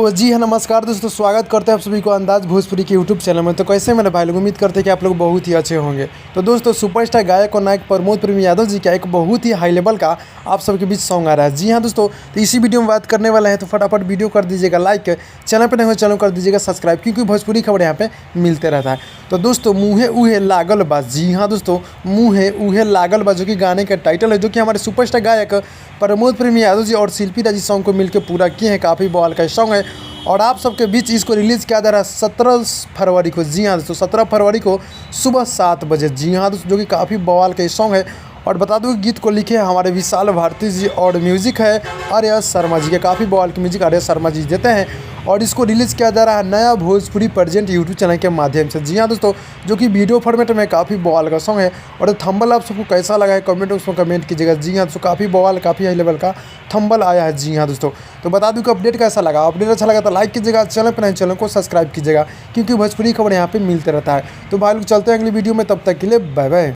तो जी हाँ, नमस्कार दोस्तों, स्वागत करते हैं आप सभी को अंदाज भोजपुरी के यूट्यूब चैनल में। तो कैसे मेरे भाई लोग, उम्मीद करते हैं कि आप लोग बहुत ही अच्छे होंगे। तो दोस्तों, सुपरस्टार गायक और नायक प्रमोद प्रेम यादव जी का एक बहुत ही हाई लेवल का आप सबके बीच सॉन्ग आ रहा है। जी हाँ दोस्तों, तो इसी वीडियो में बात करने वाला है, तो फटाफट वीडियो कर दीजिएगा लाइक, चैनल पर नहीं हो चैनल कर दीजिएगा सब्सक्राइब, क्योंकि भोजपुरी खबर यहाँ पे मिलते रहता है। तो दोस्तों, मुँहे उहे लागल बा, जी हाँ दोस्तों, मुँहे उहे लागल बा, जो कि गाने का टाइटल है, जो कि हमारे सुपरस्टार गायक प्रमोद प्रेम यादव जी और शिल्पी राजी सॉन्ग को मिलकर पूरा किए हैं। काफ़ी बवाल का सॉन्ग है और आप सबके बीच इसको रिलीज़ किया जा रहा है 17 फरवरी को। जी हाँ दोस्तों, 17 फरवरी को सुबह 7 बजे। जी हाँ दोस्तों, जो कि काफ़ी बवाल का सॉन्ग है। और बता दूँ कि गीत को लिखे हमारे विशाल भारती जी और म्यूज़िक है आर्या शर्मा जी के। काफ़ी बवाल की म्यूज़िक आर्या शर्मा जी देते हैं और इसको रिलीज़ किया जा रहा है नया भोजपुरी प्रेजेंट यूट्यूब चैनल के माध्यम से। जी हाँ दोस्तों, जो कि वीडियो फॉर्मेट में काफ़ी बवाल का सॉन्ग है। और थंबल आप सबको कैसा लगा है कमेंट उसमें कमेंट कीजिएगा। जी हाँ दोस्तों, काफ़ी बवाल, काफ़ी हाई लेवल का थंबल आया है। जी हाँ दोस्तों, तो बता दूँ कि अपडेट कैसा लगा। अपडेट अच्छा लगा तो लाइक कीजिएगा, चैनल पर नहीं चैनल को सब्सक्राइब कीजिएगा, क्योंकि भोजपुरी खबर यहाँ पे मिलते रहता है। तो भाई लोग चलते हैं अगली वीडियो में, तब तक के लिए बाय बाय।